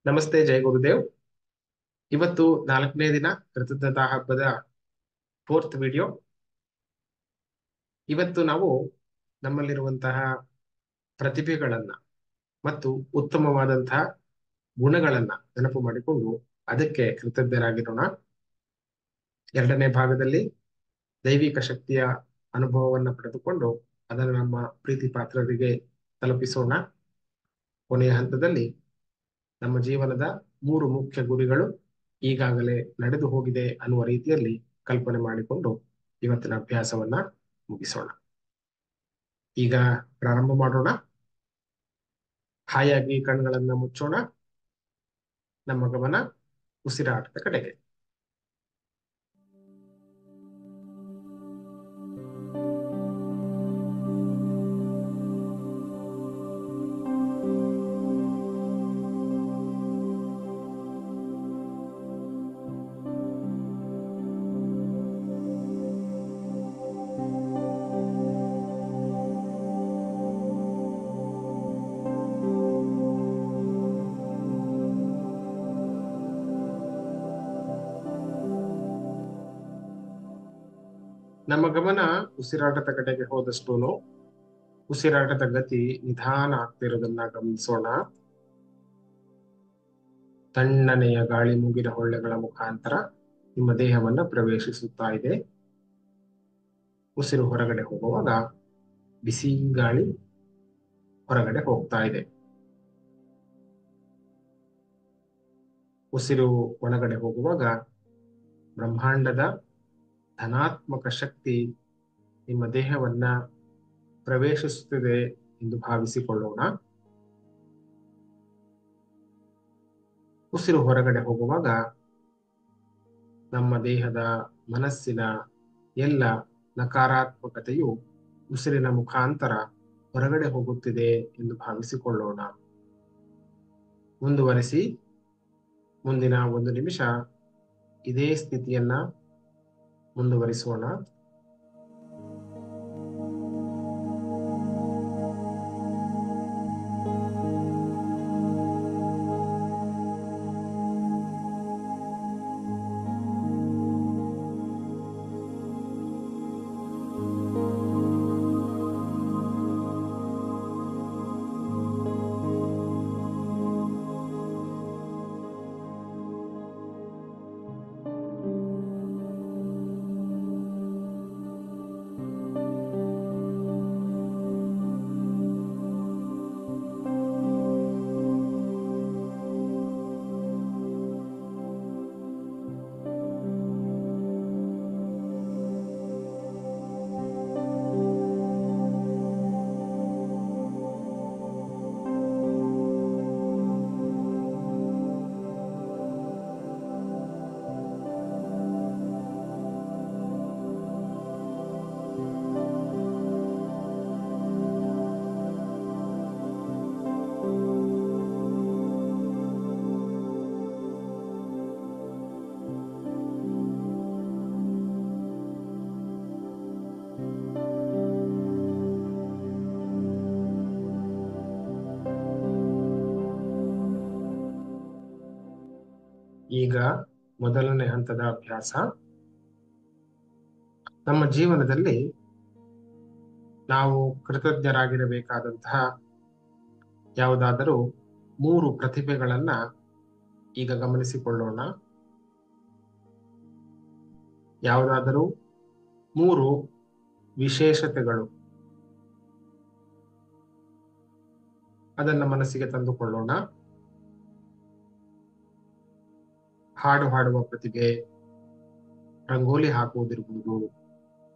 ನಮಸ್ತೆ, ಜೈ ಗುರುದೇವ್. ಇವತ್ತು 4ನೇ ದಿನ ಕೃತಜ್ಞತಾ ಹಬ್ಬದ ಫೋರ್ತ್ ವಿಡಿಯೋ. ಇವತ್ತು ನಾವು ನಮ್ಮಲ್ಲಿರುವಂತಹ ಪ್ರತಿಭೆಗಳನ್ನ ಮತ್ತು ಉತ್ತಮವಾದಂತಹ ಗುಣಗಳನ್ನ ನೆನಪು ಮಾಡಿಕೊಂಡು ಅದಕ್ಕೆ ಕೃತಜ್ಞರಾಗಿರೋಣ. 2ನೇ ಭಾಗದಲ್ಲಿ ದೈವಿಕ ಶಕ್ತಿಯ ಅನುಭವವನ್ನು ಪಡೆದುಕೊಂಡು ಅದನ್ನು ನಮ್ಮ ಪ್ರೀತಿ ಪಾತ್ರರಿಗೆ ತಲುಪಿಸೋಣ. ಕೊನೆಯ ಹಂತದಲ್ಲಿ ನಮ್ಮ ಜೀವನದ 3 ಮುಖ್ಯ ಗುರಿಗಳು ಈಗಾಗಲೇ ನಡೆದು ಹೋಗಿದೆ ಅನ್ನುವ ರೀತಿಯಲ್ಲಿ ಕಲ್ಪನೆ ಮಾಡಿಕೊಂಡು ಇವತ್ತಿನ ಅಭ್ಯಾಸವನ್ನ ಮುಗಿಸೋಣ. ಈಗ ಪ್ರಾರಂಭ ಮಾಡೋಣ. ಹಾಯಾಗಿ ಕಣ್ಗಳನ್ನ ಮುಚ್ಚೋಣ. ನಮ್ಮ ಗಮನ ಉಸಿರಾಟದ ಕಡೆಗೆ. ನಮ್ಮ ಗಮನ ಉಸಿರಾಟದ ಕಡೆಗೆ ಹೋದಷ್ಟೂನು ಉಸಿರಾಟದ ಗತಿ ನಿಧಾನ ಆಗ್ತಿರೋದನ್ನ ಗಮನಿಸೋಣ. ತಣ್ಣನೆಯ ಗಾಳಿ ಮೂಗಿನ ಹೊಳ್ಳೆಗಳ ಮುಖಾಂತರ ನಿಮ್ಮ ದೇಹವನ್ನ ಪ್ರವೇಶಿಸುತ್ತಾ ಇದೆ. ಉಸಿರು ಹೊರಗಡೆ ಹೋಗುವಾಗ ಬಿಸಿ ಗಾಳಿ ಹೊರಗಡೆ ಹೋಗ್ತಾ ಇದೆ. ಉಸಿರು ಒಳಗಡೆ ಹೋಗುವಾಗ ಬ್ರಹ್ಮಾಂಡದ ಧನಾತ್ಮಕ ಶಕ್ತಿ ನಿಮ್ಮ ದೇಹವನ್ನ ಪ್ರವೇಶಿಸುತ್ತಿದೆ ಎಂದು ಭಾವಿಸಿಕೊಳ್ಳೋಣ. ಉಸಿರು ಹೊರಗಡೆ ಹೋಗುವಾಗ ನಮ್ಮ ದೇಹದ ಮನಸ್ಸಿನ ಎಲ್ಲ ನಕಾರಾತ್ಮಕತೆಯು ಉಸಿರಿನ ಮುಖಾಂತರ ಹೊರಗಡೆ ಹೋಗುತ್ತಿದೆ ಎಂದು ಭಾವಿಸಿಕೊಳ್ಳೋಣ. ಮುಂದುವರಿಸಿ ಮುಂದಿನ 1 ನಿಮಿಷ ಇದೇ ಸ್ಥಿತಿಯನ್ನ ಮುಂದುವರಿಸೋಣ. ಈಗ ಮೊದಲನೇ ಹಂತದ ಅಭ್ಯಾಸ. ನಮ್ಮ ಜೀವನದಲ್ಲಿ ನಾವು ಕೃತಜ್ಞರಾಗಿರಬೇಕಾದಂತಹ ಯಾವುದಾದರೂ 3 ಪ್ರತಿಭೆಗಳನ್ನ ಈಗ ಗಮನಿಸಿಕೊಳ್ಳೋಣ. ಯಾವುದಾದರೂ 3 ವಿಶೇಷತೆಗಳು ಅದನ್ನ ಮನಸ್ಸಿಗೆ ತಂದುಕೊಳ್ಳೋಣ. ಹಾಡು ಹಾಡುವ ಪ್ರತಿಭೆ, ರಂಗೋಲಿ ಹಾಕುವುದಿರಬಹುದು,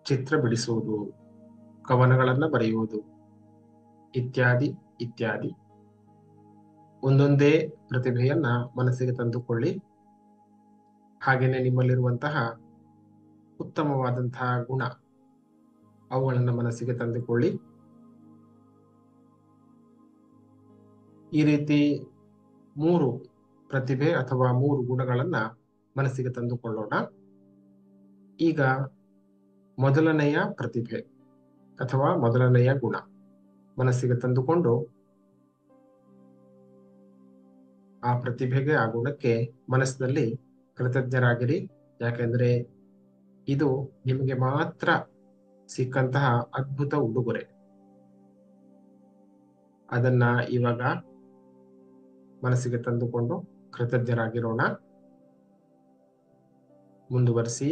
ಚಿತ್ರ ಬಿಡಿಸುವುದು, ಕವನಗಳನ್ನ ಬರೆಯುವುದು ಇತ್ಯಾದಿ ಇತ್ಯಾದಿ. ಒಂದೊಂದೇ ಪ್ರತಿಭೆಯನ್ನ ಮನಸ್ಸಿಗೆ ತಂದುಕೊಳ್ಳಿ. ಹಾಗೇನೆ ನಿಮ್ಮಲ್ಲಿರುವಂತಹ ಉತ್ತಮವಾದಂತಹ ಗುಣ ಅವುಗಳನ್ನ ಮನಸ್ಸಿಗೆ ತಂದುಕೊಳ್ಳಿ. ಈ ರೀತಿ 3 ಪ್ರತಿಭೆ ಅಥವಾ 3 ಗುಣಗಳನ್ನ ಮನಸ್ಸಿಗೆ ತಂದುಕೊಳ್ಳೋಣ. ಈಗ ಮೊದಲನೆಯ ಪ್ರತಿಭೆ ಅಥವಾ ಮೊದಲನೆಯ ಗುಣ ಮನಸ್ಸಿಗೆ ತಂದುಕೊಂಡು ಆ ಪ್ರತಿಭೆಗೆ ಆ ಗುಣಕ್ಕೆ ಮನಸ್ಸಿನಲ್ಲಿ ಕೃತಜ್ಞರಾಗಿರಿ. ಯಾಕೆಂದ್ರೆ ಇದು ನಿಮಗೆ ಮಾತ್ರ ಸಿಕ್ಕಂತಹ ಅದ್ಭುತ ಉಡುಗೊರೆ. ಅದನ್ನ ಇವಾಗ ಮನಸ್ಸಿಗೆ ತಂದುಕೊಂಡು ಕೃತಜ್ಞರಾಗಿರೋಣ. ಮುಂದುವರಿಸಿ.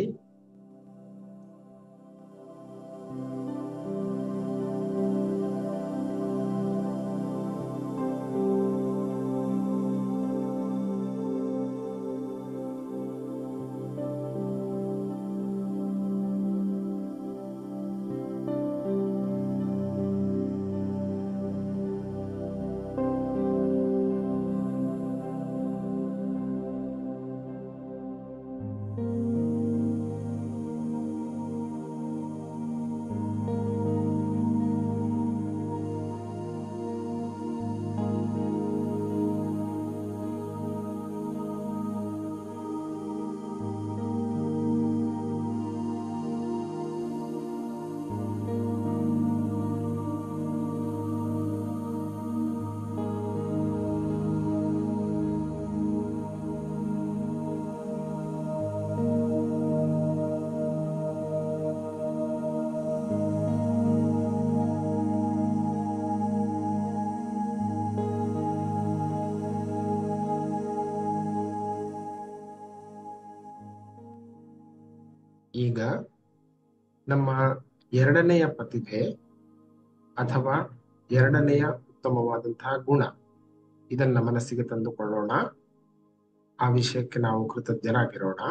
ಈಗ ನಮ್ಮ ಎರಡನೆಯ ಪ್ರತಿಭೆ ಅಥವಾ ಎರಡನೆಯ ಉತ್ತಮವಾದಂತಹ ಗುಣ, ಇದನ್ನ ಮನಸ್ಸಿಗೆ ತಂದುಕೊಳ್ಳೋಣ. ಆ ವಿಷಯಕ್ಕೆ ನಾವು ಕೃತಜ್ಞರಾಗಿರೋಣ.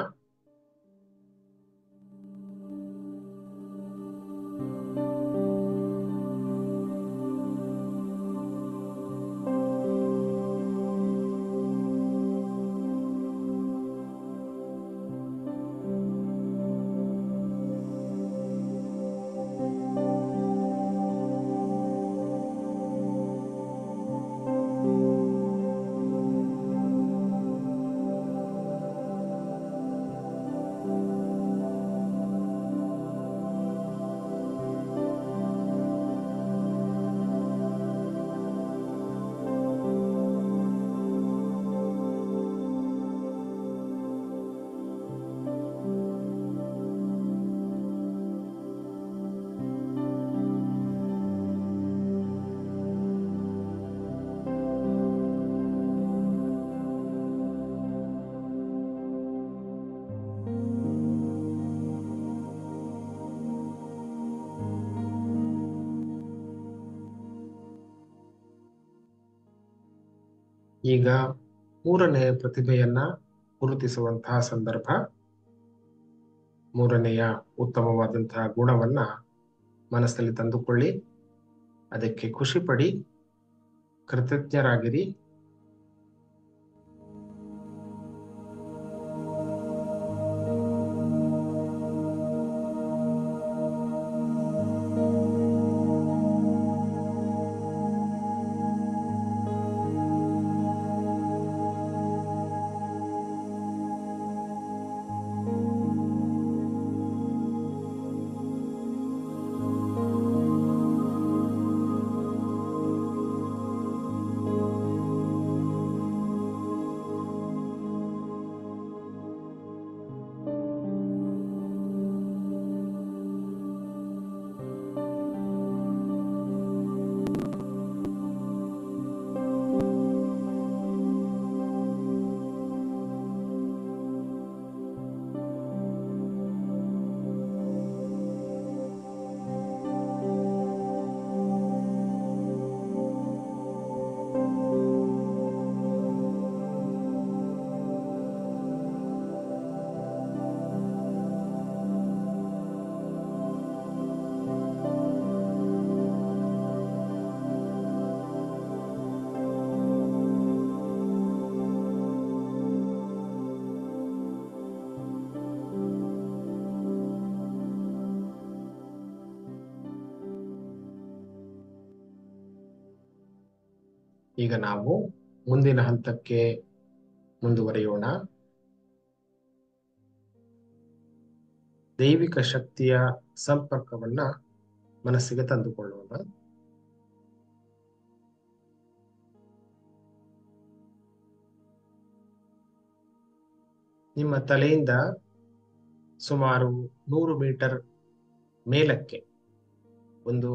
ಈಗ ಮೂರನೆಯ ಪ್ರತಿಭೆಯನ್ನ ಗುರುತಿಸುವಂತಹ ಸಂದರ್ಭ. ಮೂರನೆಯ ಉತ್ತಮವಾದಂತಹ ಗುಣವನ್ನ ಮನಸ್ಸಲ್ಲಿ ತಂದುಕೊಳ್ಳಿ, ಅದಕ್ಕೆ ಖುಷಿ ಪಡಿ, ಕೃತಜ್ಞರಾಗಿರಿ. ಈಗ ನಾವು ಮುಂದಿನ ಹಂತಕ್ಕೆ ಮುಂದುವರಿಯೋಣ. ದೈವಿಕ ಶಕ್ತಿಯ ಸಂಪರ್ಕವನ್ನ ಮನಸ್ಸಿಗೆ ತಂದುಕೊಳ್ಳೋಣ. ನಿಮ್ಮ ತಲೆಯಿಂದ ಸುಮಾರು 100 ಮೀಟರ್ ಮೇಲಕ್ಕೆ ಒಂದು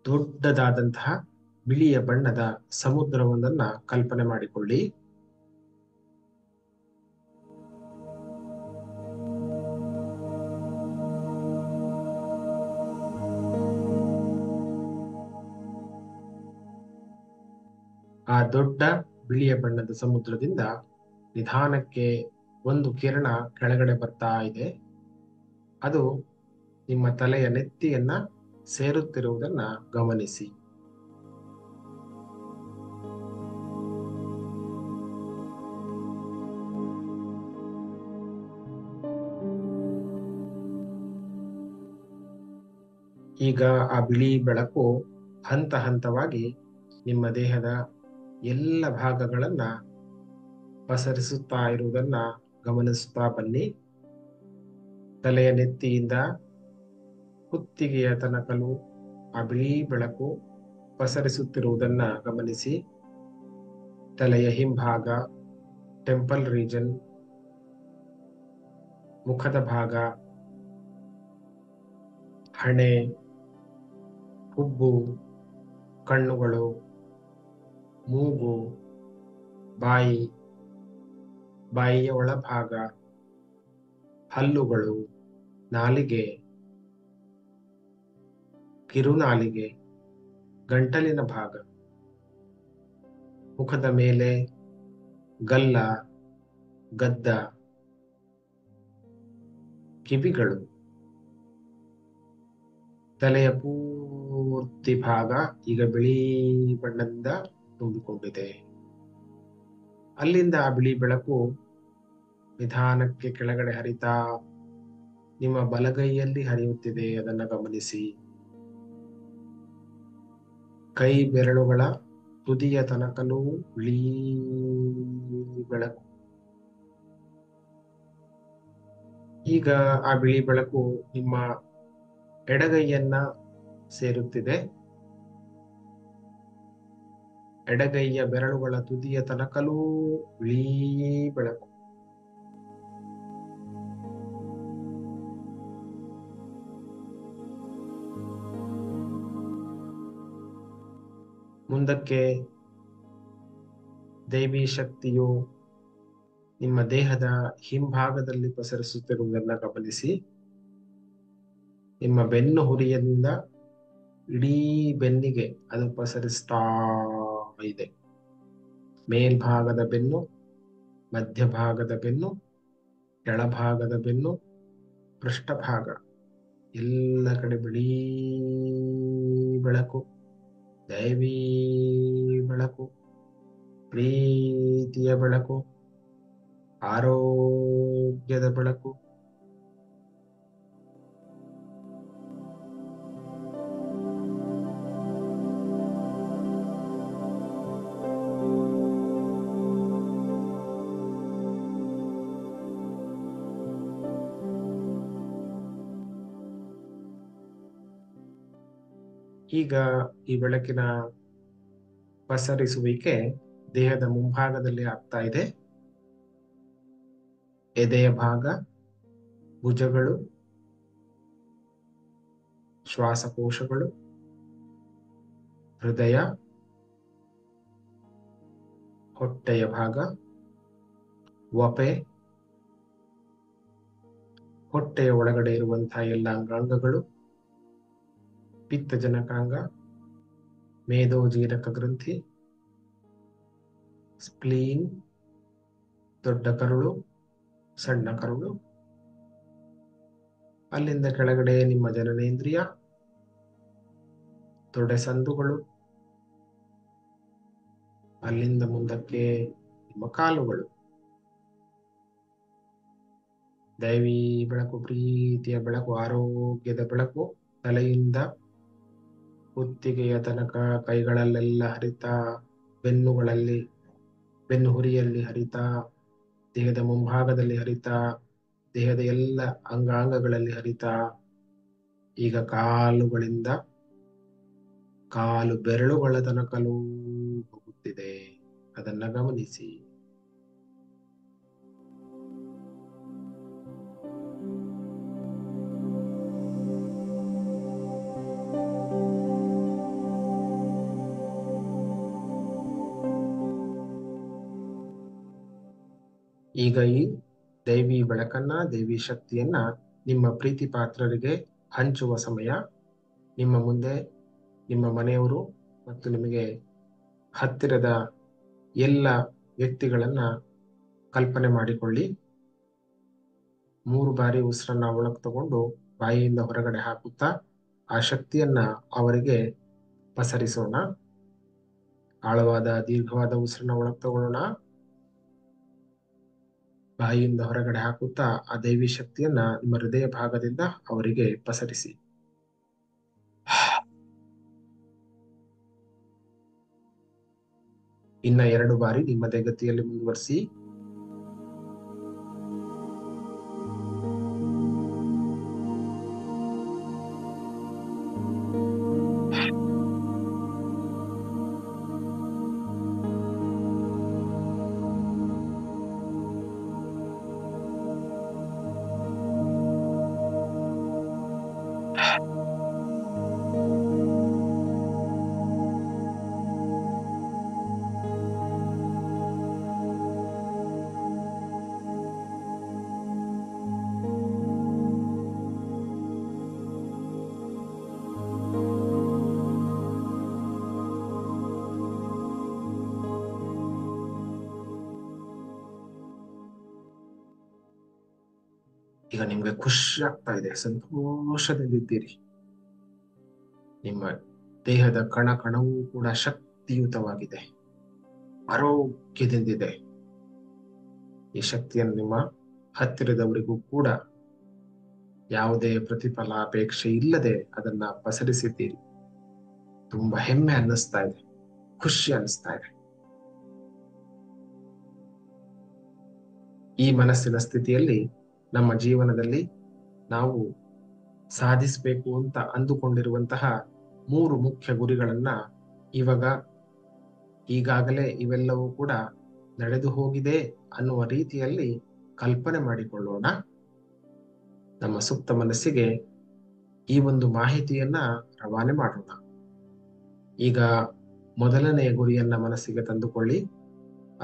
ದೊಡ್ಡದಾದಂತಹ ಬಿಳಿಯ ಬಣ್ಣದ ಸಮುದ್ರವೊಂದನ್ನ ಕಲ್ಪನೆ ಮಾಡಿಕೊಳ್ಳಿ. ಆ ದೊಡ್ಡ ಬಿಳಿಯ ಬಣ್ಣದ ಸಮುದ್ರದಿಂದ ನಿಧಾನಕ್ಕೆ ಒಂದು ಕಿರಣ ಕೆಳಗಡೆ ಬರ್ತಾ ಇದೆ. ಅದು ನಿಮ್ಮ ತಲೆಯ ನೆತ್ತಿಯನ್ನ ಸೇರುತ್ತಿರುವುದನ್ನ ಗಮನಿಸಿ. ಈಗ ಆ ಬಿಳಿ ಬೆಳಕು ಹಂತ ಹಂತವಾಗಿ ನಿಮ್ಮ ದೇಹದ ಎಲ್ಲ ಭಾಗಗಳನ್ನ ಪಸರಿಸುತ್ತಾ ಇರುವುದನ್ನ ಗಮನಿಸುತ್ತಾ ಬನ್ನಿ. ತಲೆಯ ನೆತ್ತಿಯಿಂದ ಕುತ್ತಿಗೆಯ ತನಕಲೂ ಆ ಬಿಳಿ ಬೆಳಕು ಪಸರಿಸುತ್ತಿರುವುದನ್ನ ಗಮನಿಸಿ. ತಲೆಯ ಹಿಂಭಾಗ, ಟೆಂಪಲ್ ರೀಜನ್, ಮುಖದ ಭಾಗ, ಹಣೆ, ಹುಬ್ಬು, ಕಣ್ಣುಗಳು, ಮೂಗು, ಬಾಯಿ, ಬಾಯಿಯ ಒಳಭಾಗ, ಹಲ್ಲುಗಳು, ನಾಲಿಗೆ, ಕಿರುನಾಲಿಗೆ, ಗಂಟಲಿನ ಭಾಗ, ಮುಖದ ಮೇಲೆ ಗಲ್ಲ, ಗದ್ದ, ಕಿವಿಗಳು, ತಲೆಯ ಪೂರ್ತಿ ಭಾಗ ಈಗ ಬಿಳಿ ಬಣ್ಣದಿಂದ ತುಂಬಿಕೊಂಡಿದೆ. ಅಲ್ಲಿಂದ ಆ ಬಿಳಿ ಬೆಳಕು ನಿಧಾನಕ್ಕೆ ಕೆಳಗಡೆ ಹರಿತಾ ನಿಮ್ಮ ಬಲಗೈಯಲ್ಲಿ ಹರಿಯುತ್ತಿದೆ. ಅದನ್ನು ಗಮನಿಸಿ. ಕೈ ಬೆರಳುಗಳ ತುದಿಯ ತನಕಲೂ ಬಿಳಿ ಬೆಳಕು. ಈಗ ಆ ಬಿಳಿ ಬೆಳಕು ನಿಮ್ಮ ಎಡಗೈಯನ್ನ ಸೇರುತ್ತಿದೆ. ಎಡಗೈಯ ಬೆರಳುಗಳ ತುದಿಯ ತನಕಲೂ ಬಿಳಿ ಬೆಳಕು. ಮುಂದಕ್ಕೆ ದೈವಿ ಶಕ್ತಿಯು ನಿಮ್ಮ ದೇಹದ ಹಿಂಭಾಗದಲ್ಲಿ ಪಸರಿಸುತ್ತಿರುವುದನ್ನು ಗಮನಿಸಿ. ನಿಮ್ಮ ಬೆನ್ನು ಹುರಿಯಿಂದ ಇಡೀ ಬೆನ್ನಿಗೆ ಅದು ಪಸರಿಸ್ತಾ ಇದೆ. ಮೇಲ್ಭಾಗದ ಬೆನ್ನು, ಮಧ್ಯಭಾಗದ ಬೆನ್ನು, ಕೆಳಭಾಗದ ಬೆನ್ನು, ಪೃಷ್ಠಭಾಗ ಎಲ್ಲ ಕಡೆ ಬಿಳಿ ಬೆಳಕು, ದೈವೀ ಬೆಳಕು, ಪ್ರೀತಿಯ ಬೆಳಕು, ಆರೋಗ್ಯದ ಬೆಳಕು. ಈಗ ಈ ಬೆಳಕಿನ ಪಸರಿಸುವಿಕೆ ದೇಹದ ಮುಂಭಾಗದಲ್ಲಿ ಆಗ್ತಾ ಇದೆ. ಎದೆಯ ಭಾಗ, ಭುಜಗಳು, ಶ್ವಾಸಕೋಶಗಳು, ಹೃದಯ, ಹೊಟ್ಟೆಯ ಭಾಗ, ವಪೆ, ಹೊಟ್ಟೆಯ ಒಳಗಡೆ ಇರುವಂತಹ ಎಲ್ಲ ಅಂಗಾಂಗಗಳು, ಪಿತ್ತಜನಕಾಂಗ, ಮೇದೋಜೀರಕ ಗ್ರಂಥಿ, ಸ್ಪ್ಲೀನ್, ದೊಡ್ಡ ಕರುಳು, ಸಣ್ಣ ಕರುಳು, ಅಲ್ಲಿಂದ ಕೆಳಗಡೆ ನಿಮ್ಮ ಜನನೇಂದ್ರಿಯ, ತೊಡೆ ಸಂದುಗಳು, ಅಲ್ಲಿಂದ ಮುಂದಕ್ಕೆ ನಿಮ್ಮ ಕಾಲುಗಳು. ದೈವೀ ಬೆಳಕು, ಪ್ರೀತಿಯ ಬೆಳಕು, ಆರೋಗ್ಯದ ಬೆಳಕು ತಲೆಯಿಂದ ಕುತ್ತಿಗೆಯ ತನಕ ಕೈಗಳಲ್ಲೆಲ್ಲ ಹರಿತಾ, ಬೆನ್ನುಗಳಲ್ಲಿ, ಬೆನ್ನು ಹುರಿಯಲ್ಲಿ ಹರಿತಾ, ದೇಹದ ಮುಂಭಾಗದಲ್ಲಿ ಹರಿತಾ, ದೇಹದ ಎಲ್ಲ ಅಂಗಾಂಗಗಳಲ್ಲಿ ಹರಿತಾ, ಈಗ ಕಾಲುಗಳಿಂದ ಕಾಲು ಬೆರಳುಗಳ ತನಕಲೂ ಹೋಗುತ್ತಿದೆ. ಅದನ್ನ ಗಮನಿಸಿ. ಈಗ ಈ ದೈವಿ ಬೆಳಕನ್ನ, ದೈವಿ ಶಕ್ತಿಯನ್ನ ನಿಮ್ಮ ಪ್ರೀತಿ ಪಾತ್ರರಿಗೆ ಹಂಚುವ ಸಮಯ. ನಿಮ್ಮ ಮುಂದೆ ನಿಮ್ಮ ಮನೆಯವರು ಮತ್ತು ನಿಮಗೆ ಹತ್ತಿರದ ಎಲ್ಲ ವ್ಯಕ್ತಿಗಳನ್ನ ಕಲ್ಪನೆ ಮಾಡಿಕೊಳ್ಳಿ. 3 ಬಾರಿ ಉಸಿರನ್ನ ಒಳಗೆ ತಗೊಂಡು ಬಾಯಿಯಿಂದ ಹೊರಗಡೆ ಹಾಕುತ್ತಾ ಆ ಶಕ್ತಿಯನ್ನ ಅವರಿಗೆ ಪಸರಿಸೋಣ. ಆಳವಾದ ದೀರ್ಘವಾದ ಉಸಿರನ್ನ ಒಳಗೆ ತಗೊಳ್ಳೋಣ. ಬಾಯಿಯಿಂದ ಹೊರಗಡೆ ಹಾಕುತ್ತಾ ಆ ದೈವಿ ಶಕ್ತಿಯನ್ನ ನಿಮ್ಮ ಹೃದಯ ಭಾಗದಿಂದ ಅವರಿಗೆ ಪಸರಿಸಿ. ಇನ್ನ 2 ಬಾರಿ ನಿಮ್ಮದೇ ಗತಿಯಲ್ಲಿ ಮುಂದುವರಿಸಿ. ಈಗ ನಿಮ್ಗೆ ಖುಷಿ ಆಗ್ತಾ ಇದೆ, ಸಂತೋಷದಿಂದಿದ್ದೀರಿ. ನಿಮ್ಮ ದೇಹದ ಕಣ ಕಣವೂ ಕೂಡ ಶಕ್ತಿಯುತವಾಗಿದೆ, ಆರೋಗ್ಯದಿಂದಿದೆ. ಈ ಶಕ್ತಿಯನ್ನು ನಿಮ್ಮ ಹತ್ತಿರದವರಿಗೂ ಕೂಡ ಯಾವುದೇ ಪ್ರತಿಫಲಾಪೇಕ್ಷೆ ಇಲ್ಲದೆ ಅದನ್ನ ಪಸರಿಸಿದ್ದೀರಿ. ತುಂಬಾ ಹೆಮ್ಮೆ ಅನ್ನಿಸ್ತಾ ಇದೆ, ಖುಷಿ ಅನ್ನಿಸ್ತಾ ಇದೆ. ಈ ಮನಸ್ಸಿನ ಸ್ಥಿತಿಯಲ್ಲಿ ನಮ್ಮ ಜೀವನದಲ್ಲಿ ನಾವು ಸಾಧಿಸಬೇಕು ಅಂತ ಅಂದುಕೊಂಡಿರುವಂತಹ 3 ಮುಖ್ಯ ಗುರಿಗಳನ್ನ ಈಗಾಗಲೇ ಇವೆಲ್ಲವೂ ಕೂಡ ನಡೆದು ಹೋಗಿದೆ ಅನ್ನುವ ರೀತಿಯಲ್ಲಿ ಕಲ್ಪನೆ ಮಾಡಿಕೊಳ್ಳೋಣ. ನಮ್ಮ ಸುಪ್ತ ಮನಸ್ಸಿಗೆ ಈ ಒಂದು ಮಾಹಿತಿಯನ್ನ ರವಾನೆ ಮಾಡೋಣ. ಈಗ ಮೊದಲನೆಯ ಗುರಿಯನ್ನ ಮನಸ್ಸಿಗೆ ತಂದುಕೊಳ್ಳಿ.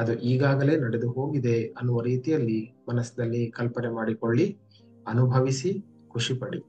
ಅದು ಈಗಾಗಲೇ ನಡೆದು ಹೋಗಿದೆ ಅನ್ನುವ ರೀತಿಯಲ್ಲಿ ಮನಸ್ಸಿನಲ್ಲಿ ಕಲ್ಪನೆ ಮಾಡಿಕೊಳ್ಳಿ, ಅನುಭವಿಸಿ, ಖುಷಿಪಡಿ.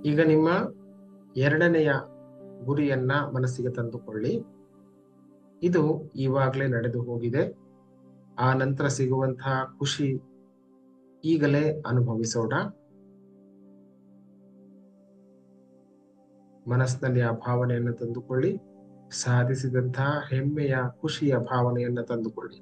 ಈಗ ನಿಮ್ಮ 2ನೆಯ ಗುರಿಯನ್ನ ಮನಸ್ಸಿಗೆ ತಂದುಕೊಳ್ಳಿ. ಇದು ಈವಾಗಲೇ ನಡೆದು ಹೋಗಿದೆ. ಆ ನಂತರ ಸಿಗುವಂತಹ ಖುಷಿ ಈಗಲೇ ಅನುಭವಿಸೋಣ. ಮನಸ್ಸಿನಲ್ಲಿ ಆ ಭಾವನೆಯನ್ನು ತಂದುಕೊಳ್ಳಿ. ಸಾಧಿಸಿದಂತಹ ಹೆಮ್ಮೆಯ, ಖುಷಿಯ ಭಾವನೆಯನ್ನ ತಂದುಕೊಳ್ಳಿ.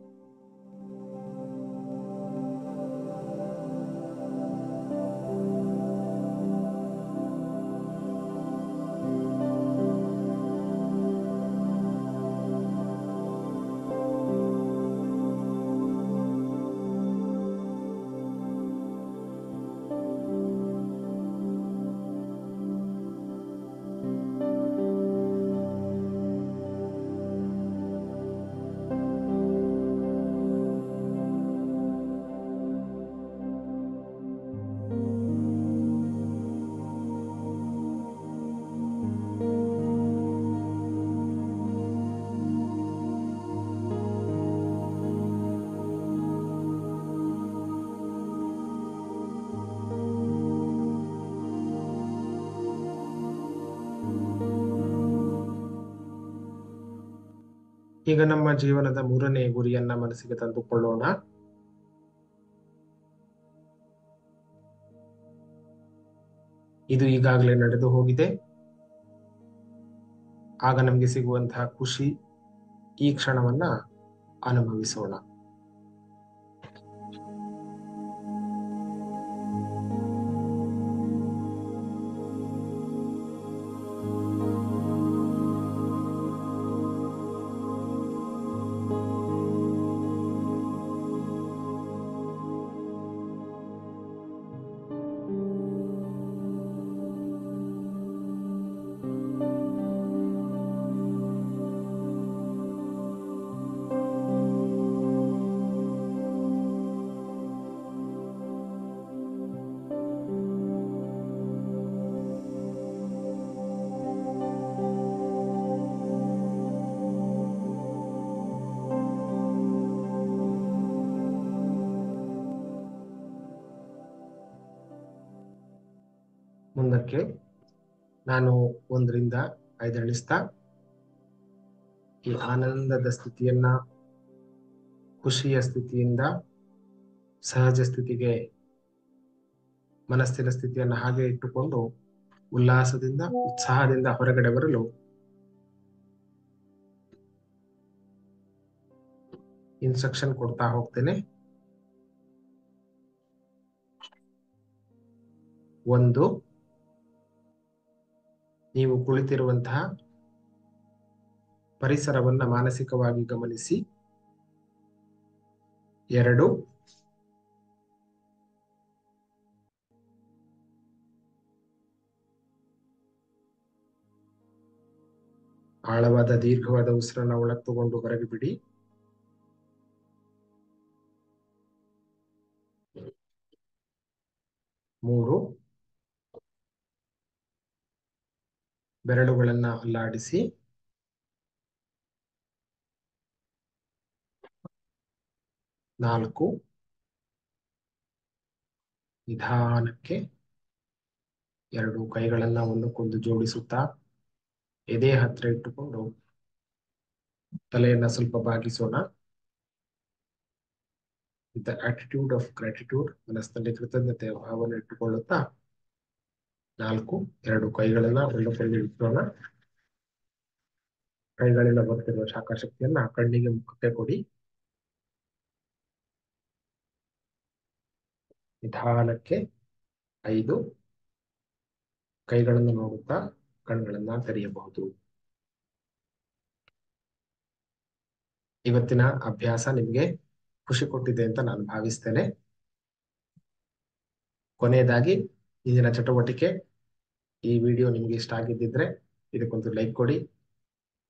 ಈಗ ನಮ್ಮ ಜೀವನದ 3ನೇ ಗುರಿಯನ್ನ ಮನಸ್ಸಿಗೆ ತಂದುಕೊಳ್ಳೋಣ. ಇದು ಈಗಾಗಲೇ ನಡೆದು ಹೋಗಿದೆ. ಆಗ ನಮಗೆ ಸಿಗುವಂತಹ ಖುಷಿ, ಈ ಕ್ಷಣವನ್ನ ಅನುಭವಿಸೋಣ. ಮುಂದಕ್ಕೆ ನಾನು 1ರಿಂದ 5 ಎಣಿಸ್ತಾ ಈ ಆನಂದದ ಸ್ಥಿತಿಯನ್ನ, ಖುಷಿಯ ಸ್ಥಿತಿಯಿಂದ ಸಹಜ ಸ್ಥಿತಿಗೆ ಮನಸ್ಸಿನ ಸ್ಥಿತಿಯನ್ನ ಹಾಗೆ ಇಟ್ಟುಕೊಂಡು ಉಲ್ಲಾಸದಿಂದ, ಉತ್ಸಾಹದಿಂದ ಹೊರಗಡೆ ಬರಲು ಇನ್ಸ್ಟ್ರಕ್ಷನ್ ಕೊಡ್ತಾ ಹೋಗ್ತೇನೆ. 1, ನೀವು ಕುಳಿತಿರುವಂತಹ ಪರಿಸರವನ್ನ ಮಾನಸಿಕವಾಗಿ ಗಮನಿಸಿ. 2, ಆಳವಾದ ದೀರ್ಘವಾದ ಉಸಿರನ್ನ ಒಳಗೆ ತಗೊಂಡು ಹೊರಗೆ ಬಿಡಿ. 3, ಬೆರಳುಗಳನ್ನ ಅಲ್ಲಾಡಿಸಿ. 4, ನಿಧಾನಕ್ಕೆ 2 ಕೈಗಳನ್ನ ಒಂದಕ್ಕೊಂದು ಜೋಡಿಸುತ್ತಾ ಎದೆ ಹತ್ರ ಇಟ್ಟುಕೊಂಡು ತಲೆಯನ್ನ ಸ್ವಲ್ಪ ಬಾಗಿಸೋಣ. ವಿತ್ ಆಟಿಟ್ಯೂಡ್ ಆಫ್ ಗ್ರಾಟಿಟ್ಯೂಡ್, ಮನಸ್ಸಿನಲ್ಲಿ ಕೃತಜ್ಞತೆಯ ಭಾವನೆ ಇಟ್ಟುಕೊಳ್ಳುತ್ತಾ 4, 2 ಕೈಗಳನ್ನ ಒಂದಕ್ಕೊಂದು ಇಟ್ಟೋಣ. ಕೈಗಳಿಂದ ಬರ್ತಿರುವ ಶಾಖಶಕ್ತಿಯನ್ನ ಕಣ್ಣಿಗೆ, ಮುಖಕ್ಕೆ ಕೊಡಿ. ನಿಧಾನಕ್ಕೆ 5 ಕೈಗಳನ್ನು ನೋಡುತ್ತಾ ಕಣ್ಗಳನ್ನ ತೆರೆಯಬಹುದು. ಇವತ್ತಿನ ಅಭ್ಯಾಸ ನಿಮಗೆ ಖುಷಿ ಕೊಟ್ಟಿದೆ ಅಂತ ನಾನು ಭಾವಿಸ್ತೇನೆ. ಕೊನೆಯದಾಗಿ ಇಂದಿನ ಚಟುವಟಿಕೆ, ಈ ವಿಡಿಯೋ ನಿಮಗೆ ಇಷ್ಟ ಆಗಿದ್ದಿದ್ರೆ ಇದಕ್ಕೊಂದು ಲೈಕ್ ಕೊಡಿ.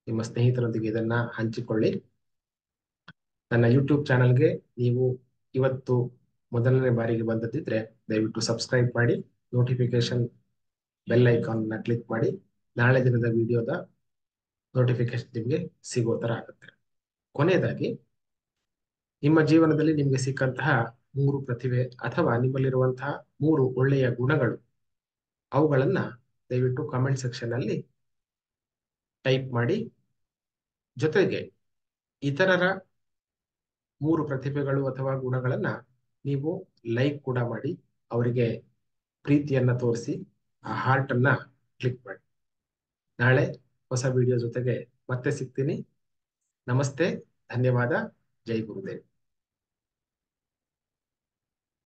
ನಿಮ್ಮ ಸ್ನೇಹಿತರೊಂದಿಗೆ ಇದನ್ನ ಹಂಚಿಕೊಳ್ಳಿ. ನನ್ನ ಯೂಟ್ಯೂಬ್ ಚಾನಲ್ಗೆ ನೀವು ಇವತ್ತು ಮೊದಲನೇ ಬಾರಿಗೆ ಬಂದದಿದ್ರೆ ದಯವಿಟ್ಟು ಸಬ್ಸ್ಕ್ರೈಬ್ ಮಾಡಿ, ನೋಟಿಫಿಕೇಶನ್ ಬೆಲ್ ಐಕಾನ್ ನ ಕ್ಲಿಕ್ ಮಾಡಿ. ನಾಳೆ ದಿನದ ವಿಡಿಯೋದ ನೋಟಿಫಿಕೇಶನ್ ನಿಮಗೆ ಸಿಗೋ ತರ ಆಗುತ್ತೆ. ಕೊನೆಯದಾಗಿ, ನಿಮ್ಮ ಜೀವನದಲ್ಲಿ ನಿಮಗೆ ಸಿಕ್ಕಂತಹ 3 ಪ್ರತಿಭೆ ಅಥವಾ ನಿಮ್ಮಲ್ಲಿರುವಂತಹ 3 ಒಳ್ಳೆಯ ಗುಣಗಳು, ಅವುಗಳನ್ನ ದಯವಿಟ್ಟು ಕಾಮೆಂಟ್ ಸೆಕ್ಷನ್ ಅಲ್ಲಿ ಟೈಪ್ ಮಾಡಿ. ಜೊತೆಗೆ ಇತರರ 3 ಪ್ರತಿಭೆಗಳು ಅಥವಾ ಗುಣಗಳನ್ನ ನೀವು ಲೈಕ್ ಕೂಡ ಮಾಡಿ, ಅವರಿಗೆ ಪ್ರೀತಿಯನ್ನ ತೋರಿಸಿ, ಆ ಹಾರ್ಟ್ ಅನ್ನ ಕ್ಲಿಕ್ ಮಾಡಿ. ನಾಳೆ ಹೊಸ ವಿಡಿಯೋ ಜೊತೆಗೆ ಮತ್ತೆ ಸಿಗ್ತೀನಿ. ನಮಸ್ತೆ, ಧನ್ಯವಾದ, ಜೈ ಗುರುದೇವ್.